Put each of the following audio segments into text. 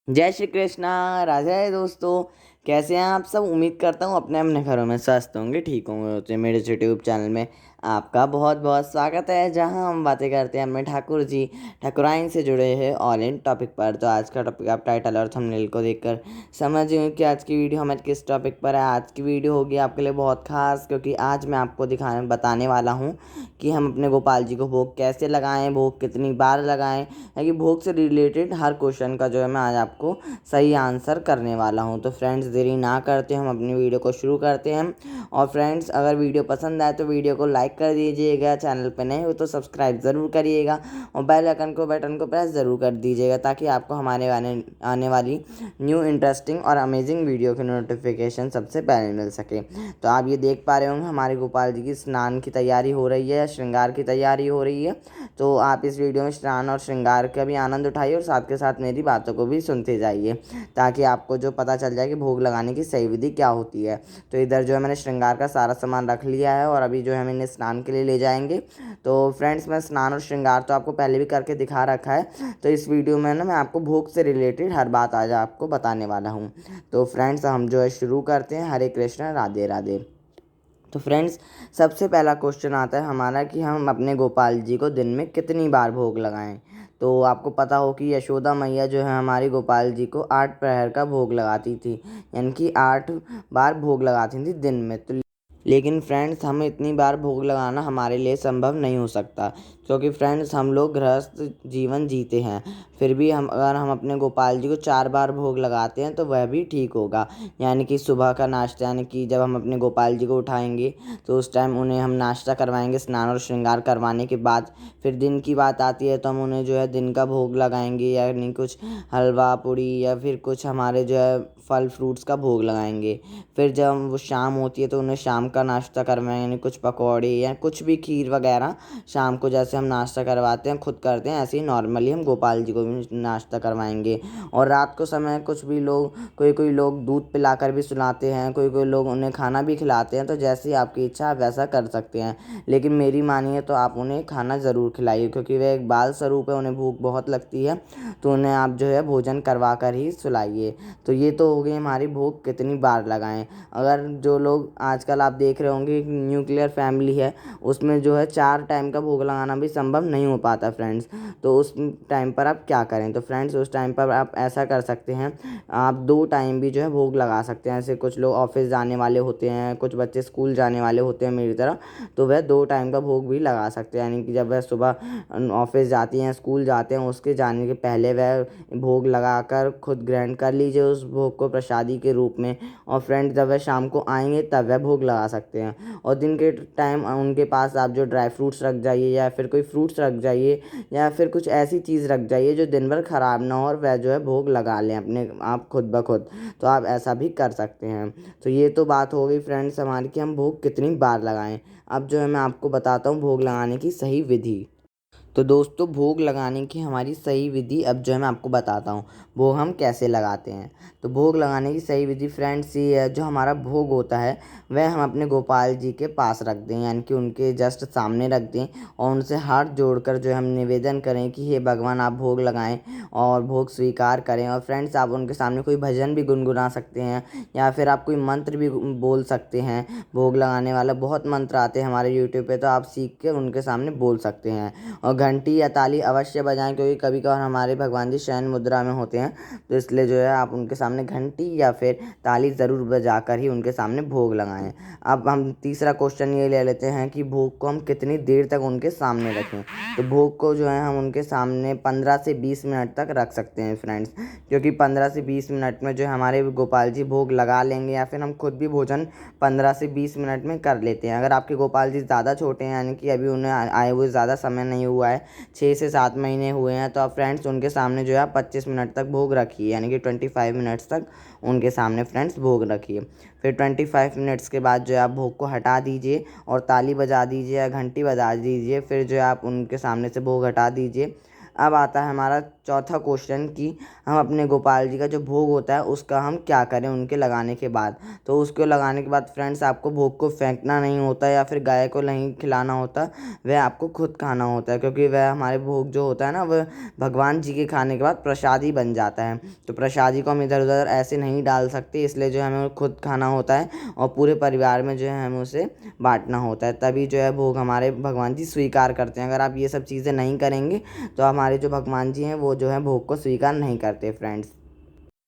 जय श्री कृष्णा। राधे दोस्तों, कैसे हैं आप सब। उम्मीद करता हूँ अपने अपने घरों में स्वस्थ होंगे, ठीक होंगे। तो मेरे इस यूट्यूब चैनल में आपका बहुत बहुत स्वागत है, जहां हम बातें करते हैं अपने ठाकुर जी ठाकुराइन से जुड़े हैं ऑल इन टॉपिक पर। तो आज का टॉपिक आप टाइटल और थंबनेल को देखकर समझ गए कि आज की वीडियो हमारे किस टॉपिक पर है। आज की वीडियो होगी आपके लिए बहुत खास, क्योंकि आज मैं आपको बताने वाला हूँ कि हम अपने गोपाल जी को भोग कैसे लगाएं, भोग कितनी बार लगाएं, है कि भोग से रिलेटेड हर क्वेश्चन का जो है मैं आज आपको सही आंसर करने वाला हूं। तो फ्रेंड्स, देरी ना करते हम अपनी वीडियो को शुरू करते हैं। और फ्रेंड्स, अगर वीडियो पसंद आए तो वीडियो को लाइक कर दीजिएगा, चैनल पर नए हो तो सब्सक्राइब ज़रूर करिएगा और बेल आइकन को बटन को प्रेस ज़रूर कर दीजिएगा, ताकि आपको हमारे आने वाली न्यू इंटरेस्टिंग और अमेजिंग वीडियो की नोटिफिकेशन सबसे पहले मिल सके। तो आप ये देख पा रहे होंगे हमारे गोपाल जी की स्नान की तैयारी हो रही है, श्रृंगार की तैयारी हो रही है। तो आप इस वीडियो में स्नान और श्रृंगार का भी आनंद उठाइए और साथ के साथ मेरी बातों को भी सुनते जाइए, ताकि आपको जो पता चल जाए कि भोग लगाने की सही विधि क्या होती है। तो इधर जो है मैंने श्रृंगार का सारा सामान रख लिया है और अभी जो है हम इन्हें स्नान के लिए ले जाएंगे। तो फ्रेंड्स, मैं स्नान और श्रृंगार तो आपको पहले भी करके दिखा रखा है। तो इस वीडियो में ना मैं आपको भोग से रिलेटेड हर बात आज आपको बताने वाला हूँ। तो फ्रेंड्स, हम जो है शुरू करते हैं। हरे कृष्ण, राधे राधे। तो फ्रेंड्स, सबसे पहला क्वेश्चन आता है हमारा कि हम अपने गोपाल जी को दिन में कितनी बार भोग लगाएं। तो आपको पता हो कि यशोदा मैया जो है हमारी गोपाल जी को 8 प्रहर का भोग लगाती थी, यानी कि 8 बार भोग लगाती थी दिन में। तो लेकिन फ्रेंड्स, हमें इतनी बार भोग लगाना हमारे लिए संभव नहीं हो सकता, क्योंकि फ्रेंड्स हम लोग गृहस्थ जीवन जीते हैं। फिर भी अगर हम अपने गोपाल जी को 4 बार भोग लगाते हैं तो वह भी ठीक होगा। यानी कि सुबह का नाश्ता, यानी कि जब हम अपने गोपाल जी को उठाएंगे तो उस टाइम उन्हें हम नाश्ता करवाएंगे स्नान और श्रृंगार करवाने के बाद। फिर दिन की बात आती है तो हम उन्हें जो है दिन का भोग लगाएंगे, यानी कुछ हलवा पूड़ी या फिर कुछ हमारे जो है फल फ्रूट्स का भोग लगाएंगे। फिर जब वो शाम होती है तो उन्हें शाम का नाश्ता करवाएंगे, यानी कुछ पकौड़े या कुछ भी खीर वगैरह। शाम को जैसे हम नाश्ता करवाते हैं, खुद करते हैं, ऐसे ही नॉर्मली हम गोपाल जी को भी नाश्ता करवाएंगे। और रात को समय कुछ भी लोग, कोई कोई लोग दूध पिलाकर भी सुलाते हैं, कोई कोई लोग उन्हें खाना भी खिलाते हैं। तो जैसी आपकी इच्छा आप वैसा कर सकते हैं, लेकिन मेरी मानिए तो आप उन्हें खाना ज़रूर खिलाइए, क्योंकि वह एक बाल स्वरूप है, उन्हें भूख बहुत लगती है। तो उन्हें आप जो है भोजन करवा कर ही सुलाइए। तो ये तो हो गई हमारी भोग कितनी बार लगाएं। अगर जो लोग आजकल आप देख रहे होंगे न्यूक्लियर फैमिली है, उसमें जो है 4 टाइम का भोग लगाना भी संभव नहीं हो पाता फ्रेंड्स। तो उस टाइम पर आप क्या करें। तो फ्रेंड्स, उस टाइम पर आप ऐसा कर सकते हैं, आप 2 टाइम भी जो है भोग लगा सकते हैं। ऐसे कुछ लोग ऑफिस जाने वाले होते हैं, कुछ बच्चे स्कूल जाने वाले होते हैं मेरी तरह, तो वह 2 टाइम का भोग भी लगा सकते हैं। यानी कि जब वह सुबह ऑफिस जाती हैं, स्कूल जाते हैं, उसके जाने के पहले वह भोग लगाकर खुद ग्रहण कर लीजिए उस भोग को प्रसादी के रूप में। और फ्रेंड्स, जब वह शाम को आएंगे तब वह भोग लगा सकते हैं। और दिन के टाइम उनके पास आप जो ड्राई फ्रूट्स रख जाइए, या फिर कोई फ्रूट्स रख जाइए, या फिर कुछ ऐसी चीज़ रख जाइए जो दिन भर ख़राब ना हो, और वह जो है भोग लगा लें अपने आप खुद ब खुद। तो आप ऐसा भी कर सकते हैं। तो ये तो बात हो गई फ्रेंड्स हमारी कि हम भोग कितनी बार लगाएं। अब जो है मैं आपको बताता हूँ भोग लगाने की सही विधि। तो दोस्तों, भोग लगाने की हमारी सही विधि अब जो है मैं आपको बताता हूँ, भोग हम कैसे लगाते हैं। तो भोग लगाने की सही विधि फ्रेंड्स ये है, जो हमारा भोग होता है वह हम अपने गोपाल जी के पास रख दें, यानी कि उनके जस्ट सामने रख दें और उनसे हाथ जोड़कर जो है हम निवेदन करें कि हे भगवान, आप भोग लगाएं और भोग स्वीकार करें। और फ्रेंड्स, आप उनके सामने कोई भजन भी गुनगुना सकते हैं, या फिर आप कोई मंत्र भी बोल सकते हैं। भोग लगाने वाला बहुत मंत्र आते हैं हमारे यूट्यूब पे, तो आप सीख के उनके सामने बोल सकते हैं। और घंटी या ताली अवश्य बजाएं, क्योंकि कभी कभार हमारे भगवान जी शयन मुद्रा में होते हैं। तो इसलिए जो है आप उनके सामने घंटी या फिर ताली ज़रूर बजाकर ही उनके सामने भोग लगाएं। अब हम तीसरा क्वेश्चन ये ले लेते हैं कि भोग को हम कितनी देर तक उनके सामने रखें। तो भोग को जो है हम उनके सामने 15 से 20 मिनट तक रख सकते हैं फ्रेंड्स, क्योंकि 15 से 20 मिनट में जो हमारे गोपाल जी भोग लगा लेंगे, या फिर हम खुद भी भोजन 15 से 20 मिनट में कर लेते हैं। अगर आपके गोपाल जी ज़्यादा छोटे हैं, यानी कि अभी उन्हें आए हुए ज़्यादा समय नहीं हुआ है, 6 से 7 महीने हुए हैं, तो आप फ्रेंड्स उनके सामने जो है 25 मिनट तक भोग रखिए, यानी कि 25 मिनट्स तक उनके सामने फ्रेंड्स भोग रखिए। फिर 25 मिनट्स के बाद जो है आप भोग को हटा दीजिए और ताली बजा दीजिए या घंटी बजा दीजिए। फिर जो है आप उनके सामने से भोग हटा दीजिए। अब आता है हमारा चौथा क्वेश्चन कि हम अपने गोपाल जी का जो भोग होता है उसका हम क्या करें उनके लगाने के बाद। तो उसको लगाने के बाद फ्रेंड्स आपको भोग को फेंकना नहीं होता या फिर गाय को नहीं खिलाना होता, वह आपको खुद खाना होता है, क्योंकि वह हमारे भोग जो होता है ना वह भगवान जी के खाने के बाद प्रसादी बन जाता है। तो प्रसादी को हम इधर उधर ऐसे नहीं डाल सकते, इसलिए जो है हमें खुद खाना होता है और पूरे परिवार में जो है हमें उसे बांटना होता है, तभी जो है भोग हमारे भगवान जी स्वीकार करते हैं। अगर आप ये सब चीज़ें नहीं करेंगे तो हमारे जो भगवान जी हैं वो जो है भोग को स्वीकार नहीं करते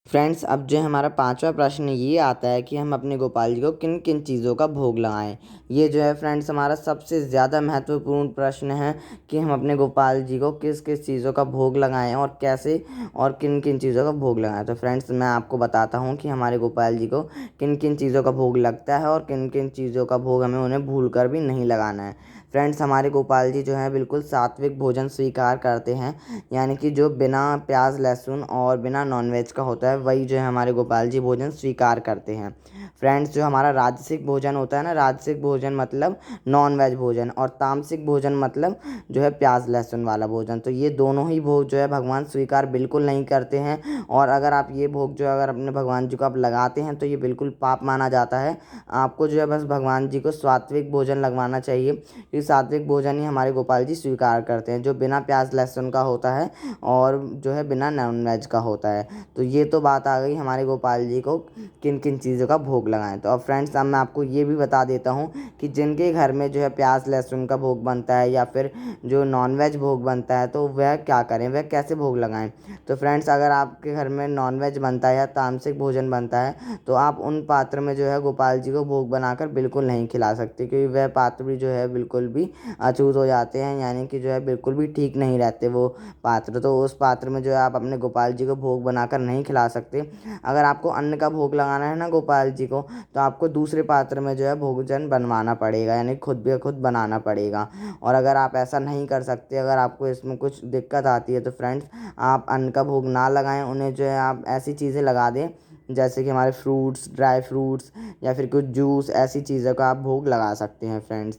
फ्रेंड्स अब जो है हमारा पांचवा प्रश्न ये आता है कि हम अपने गोपाल जी को किन किन चीज़ों का भोग लगाएं। ये जो है फ्रेंड्स हमारा सबसे ज़्यादा महत्वपूर्ण प्रश्न है कि हम अपने गोपाल जी को किस किस चीज़ों का भोग लगाएं और कैसे और किन किन चीज़ों का भोग लगाएं। तो फ्रेंड्स मैं आपको बताता हूँ कि हमारे गोपाल जी को किन किन चीज़ों का भोग लगता है और किन किन चीज़ों का भोग हमें उन्हें भूल कर भी नहीं लगाना है। फ्रेंड्स हमारे गोपाल जी जो हैं बिल्कुल सात्विक भोजन स्वीकार करते हैं, यानी कि जो बिना प्याज लहसुन और बिना नॉनवेज का होता है वही जो है हमारे गोपाल जी भोजन स्वीकार करते हैं। फ्रेंड्स जो हमारा राजसिक भोजन होता है ना, राजसिक भोजन मतलब नॉन वेज भोजन, और तामसिक भोजन मतलब जो है प्याज लहसुन वाला भोजन, तो ये दोनों ही भोग जो है भगवान स्वीकार बिल्कुल नहीं करते हैं। और अगर आप ये भोग जो अगर अपने भगवान जी को आप लगाते हैं तो ये बिल्कुल पाप माना जाता है। आपको जो है बस भगवान जी को सात्विक भोजन लगवाना चाहिए, क्योंकि सात्विक भोजन ही हमारे गोपाल जी स्वीकार करते हैं, जो बिना प्याज लहसुन का होता है और जो है बिना नॉन वेज का होता है। तो ये तो बात आ गई हमारे गोपाल जी को किन किन चीज़ों का भोग लगाएं। तो अब फ्रेंड्स अब मैं आपको ये भी बता देता हूँ कि जिनके घर में जो है प्याज लहसुन का भोग बनता है या फिर जो नॉन वेज भोग बनता है तो वह क्या करें, वह कैसे भोग लगाएं। तो फ्रेंड्स अगर आपके घर में नॉन वेज बनता है या तामसिक भोजन बनता है तो आप उन पात्र में जो है गोपाल जी को भोग बनाकर बिल्कुल नहीं खिला सकते, क्योंकि वह पात्र भी जो है बिल्कुल भी अछूत हो जाते हैं, यानी कि जो है बिल्कुल भी ठीक नहीं रहते वो पात्र। तो उस पात्र में जो है आप अपने गोपाल जी को भोग बनाकर नहीं खिला सकते। अगर आपको अन्न का भोग लगाना है ना गोपाल जी को, तो आपको दूसरे पात्र में जो है भोजन बनवाना पड़ेगा, यानी खुद बनाना पड़ेगा। और अगर आप ऐसा नहीं कर सकते, अगर आपको इसमें कुछ दिक्कत आती है तो फ्रेंड्स आप अन्न का भोग ना लगाएं, उन्हें जो है आप ऐसी चीज़ें लगा दें जैसे कि हमारे फ्रूट्स, ड्राई फ्रूट्स या फिर कुछ जूस, ऐसी चीज़ों का आप भोग लगा सकते हैं फ्रेंड्स।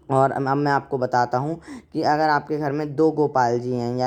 और अब मैं आपको बताता हूँ कि अगर आपके घर में दो गोपाल जी हैं,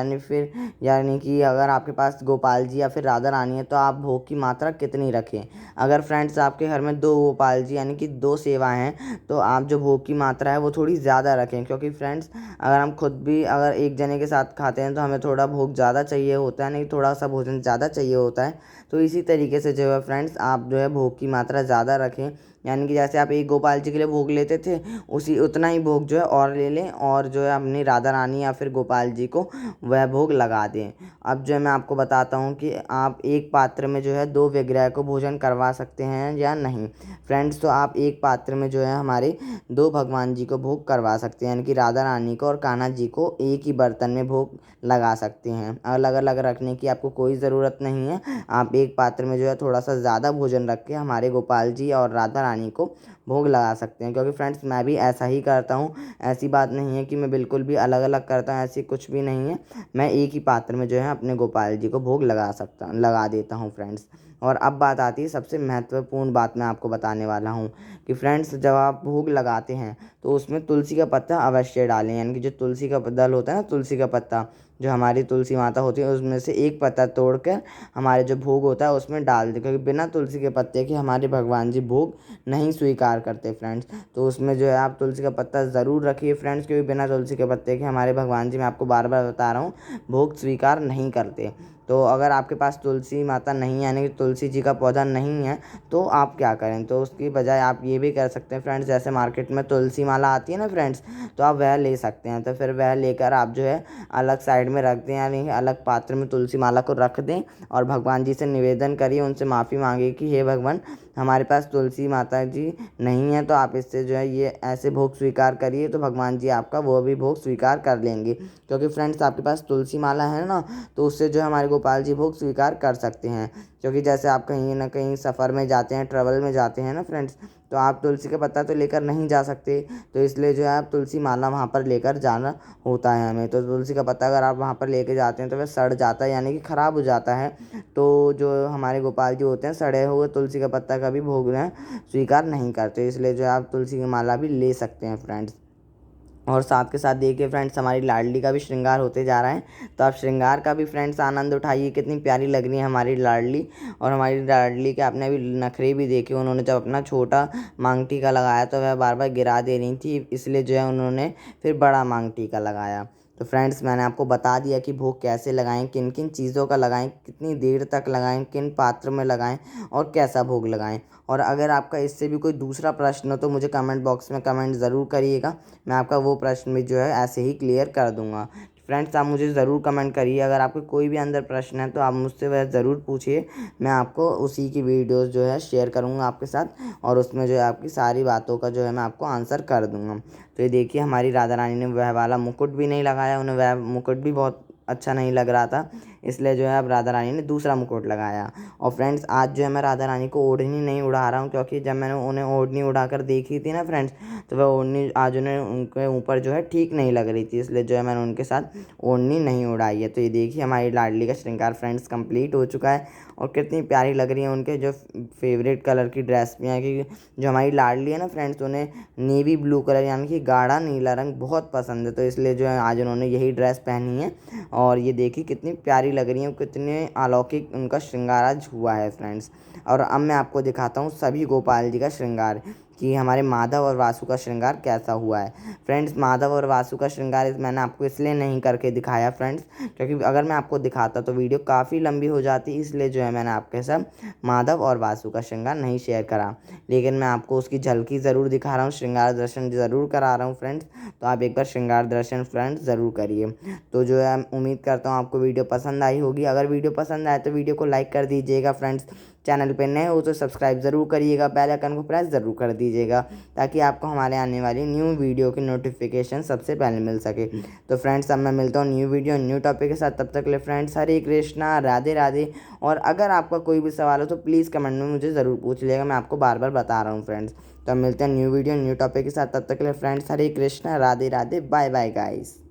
यानी कि अगर आपके पास गोपाल जी या फिर राधा रानी है तो आप भोग की मात्रा कितनी रखें। अगर फ्रेंड्स आपके घर में दो गोपाल जी यानी कि दो सेवा हैं तो आप जो भोग की मात्रा है वो थोड़ी ज़्यादा रखें, क्योंकि फ्रेंड्स अगर हम खुद भी अगर एक जने के साथ खाते हैं तो हमें थोड़ा भोग ज़्यादा चाहिए होता है, नहीं थोड़ा सा भोजन ज़्यादा चाहिए होता है। तो इसी तरीके से जो है फ्रेंड्स आप जो है भोग की मात्रा ज़्यादा रखें, यानी कि जैसे आप एक गोपाल जी के लिए भोग लेते थे उसी उतना ही भोग जो है और ले लें और जो है अपनी राधा रानी या फिर गोपाल जी को वह भोग लगा दें। अब जो है मैं आपको बताता हूँ कि आप एक पात्र में जो है दो विग्रह को भोजन करवा सकते हैं या नहीं। फ्रेंड्स तो आप एक पात्र में जो है हमारे दो भगवान जी को भोग करवा सकते हैं, यानी कि राधा रानी को और कान्हा जी को एक ही बर्तन में भोग लगा सकते हैं। अलग अलग रखने की आपको कोई ज़रूरत नहीं है, आप एक पात्र में जो है थोड़ा सा ज़्यादा भोजन रख के हमारे गोपाल जी और राधा रानी को भोग लगा सकते हैं। क्योंकि फ्रेंड्स मैं भी ऐसा ही करता हूँ, ऐसी बात नहीं है कि मैं बिल्कुल भी अलग अलग करता हूँ, ऐसी कुछ भी नहीं है। मैं एक ही पात्र में जो है अपने गोपाल जी को भोग लगा देता हूँ फ्रेंड्स। और अब बात आती है सबसे महत्वपूर्ण बात मैं आपको बताने वाला हूँ कि फ्रेंड्स जब आप भोग लगाते हैं तो उसमें तुलसी का पत्ता अवश्य डालें, यानी कि जो तुलसी का दल होता है ना, तुलसी का पत्ता जो हमारी तुलसी माता होती है उसमें से एक पत्ता तोड़कर हमारे जो भोग होता है उसमें डाल दें, क्योंकि बिना तुलसी के पत्ते के हमारे भगवान जी भोग नहीं स्वीकार करते फ्रेंड्स। तो उसमें जो है आप तुलसी का पत्ता ज़रूर रखिए फ्रेंड्स, क्योंकि बिना तुलसी के पत्ते के हमारे भगवान जी, मैं आपको बार बार बता रहा हूँ, भोग स्वीकार नहीं करते। तो अगर आपके पास तुलसी माता नहीं है, यानी कि तुलसी जी का पौधा नहीं है, तो आप क्या करें, तो उसकी बजाय आप ये भी कर सकते हैं फ्रेंड्स, जैसे मार्केट में तुलसी माला आती है ना फ्रेंड्स, तो आप वह ले सकते हैं। तो फिर वह लेकर आप जो है अलग साइड में रख दें, यानी अलग पात्र में तुलसी माला को रख दें और भगवान जी से निवेदन करिए, उनसे माफ़ी मांगिए कि हे भगवान हमारे पास तुलसी माता जी नहीं है, तो आप इससे जो है ये ऐसे भोग स्वीकार करिए, तो भगवान जी आपका वो भी भोग स्वीकार कर लेंगे। क्योंकि फ्रेंड्स आपके पास तुलसी माला है ना, तो उससे जो है हमारे गोपाल जी भोग स्वीकार कर सकते हैं। क्योंकि जैसे आप कहीं ना कहीं सफ़र में जाते हैं, ट्रैवल में जाते हैं ना फ्रेंड्स, तो आप तुलसी का पत्ता तो लेकर नहीं जा सकते, तो इसलिए जो है आप तुलसी माला वहाँ पर लेकर जाना होता है हमें। तो तुलसी का पत्ता अगर आप वहाँ पर लेके जाते हैं तो वह सड़ जाता है, यानी कि ख़राब हो जाता है। तो जो हमारे गोपाल जी होते हैं सड़े हुए तुलसी का पत्ता का भी भोग स्वीकार नहीं करते, इसलिए जो है आप तुलसी की माला भी ले सकते हैं फ्रेंड्स। और साथ के साथ देखिए फ्रेंड्स हमारी लाडली का भी श्रृंगार होते जा रहा है। तो आप श्रृंगार का भी फ्रेंड्स आनंद उठाइए, कितनी प्यारी लग रही है हमारी लाडली। और हमारी लाडली के आपने अभी नखरे भी देखे, उन्होंने जब अपना छोटा मांग टीका लगाया तो वह बार बार गिरा दे रही थी, इसलिए जो है उन्होंने फिर बड़ा मांग टीका लगाया। तो फ्रेंड्स मैंने आपको बता दिया कि भोग कैसे लगाएं, किन किन चीज़ों का लगाएं, कितनी देर तक लगाएं, किन पात्र में लगाएं और कैसा भोग लगाएं। और अगर आपका इससे भी कोई दूसरा प्रश्न हो तो मुझे कमेंट बॉक्स में कमेंट ज़रूर करिएगा, मैं आपका वो प्रश्न भी जो है ऐसे ही क्लियर कर दूंगा। फ्रेंड्स आप मुझे ज़रूर कमेंट करिए, अगर आपको कोई भी अंदर प्रश्न है तो आप मुझसे वह ज़रूर पूछिए, मैं आपको उसी की वीडियोस जो है शेयर करूंगा आपके साथ, और उसमें जो है आपकी सारी बातों का जो है मैं आपको आंसर कर दूंगा। तो ये देखिए हमारी राधा रानी ने वह वाला मुकुट भी नहीं लगाया, उन्हें वह मुकुट भी बहुत अच्छा नहीं लग रहा था, इसलिए जो है अब राधा रानी ने दूसरा मुकुट लगाया। और फ्रेंड्स आज जो है मैं राधा रानी को ओढ़नी नहीं उड़ा रहा हूँ, क्योंकि जब मैंने उन्हें ओढ़नी उड़ाकर देखी थी ना फ्रेंड्स, तो वह ओढ़नी आज उन्हें उनके ऊपर जो है ठीक नहीं लग रही थी, इसलिए जो है मैंने उनके साथ ओढ़नी नहीं उड़ाई है। तो ये देखिए हमारी लाडली का श्रृंगार फ्रेंड्स कंप्लीट हो चुका है, और कितनी प्यारी लग रही है उनके जो फेवरेट कलर की ड्रेस भी है, क्योंकि जो हमारी लाडली है ना फ्रेंड्स, उन्हें नेवी ब्लू कलर यानी कि गाढ़ा नीला रंग बहुत पसंद है, तो इसलिए जो है आज उन्होंने यही ड्रेस पहनी है। और ये देखिए कितनी प्यारी लग रही है, कितने अलौकिक उनका श्रृंगार आज हुआ है फ्रेंड्स। और अब मैं आपको दिखाता हूँ सभी गोपाल जी का श्रृंगार, कि हमारे माधव और वासु का श्रृंगार कैसा हुआ है। फ्रेंड्स माधव और वासु का श्रृंगार मैंने आपको इसलिए नहीं करके दिखाया फ्रेंड्स, क्योंकि अगर मैं आपको दिखाता तो वीडियो काफ़ी लंबी हो जाती, इसलिए जो है मैंने आपके साथ माधव और वासु का श्रृंगार नहीं शेयर करा। लेकिन मैं आपको उसकी झलकी ज़रूर दिखा रहा हूँ, श्रृंगार दर्शन ज़रूर करा रहा हूँ फ्रेंड्स, तो आप एक बार श्रृंगार दर्शन फ्रेंड्स ज़रूर करिए। तो जो है उम्मीद करता हूँ आपको वीडियो पसंद आई होगी, अगर वीडियो पसंद आए तो वीडियो को लाइक कर दीजिएगा फ्रेंड्स, चैनल पे नए हो तो सब्सक्राइब ज़रूर करिएगा, बेल आइकन को प्रेस ज़रूर कर दीजिएगा, ताकि आपको हमारे आने वाली न्यू वीडियो की नोटिफिकेशन सबसे पहले मिल सके। तो फ्रेंड्स अब मैं मिलता हूँ न्यू वीडियो न्यू टॉपिक के साथ, तब तक के लिए फ्रेंड्स हरे कृष्णा, राधे राधे। और अगर आपका कोई भी सवाल हो तो प्लीज़ कमेंट में मुझे ज़रूर पूछ लीजिएगा, मैं आपको बार बार बता रहा हूँ फ्रेंड्स। तो अब मिलते हैं न्यू वीडियो न्यू टॉपिक के साथ, तब तक के लिए friends Hare Krishna, Radhe Radhe, bye bye guys.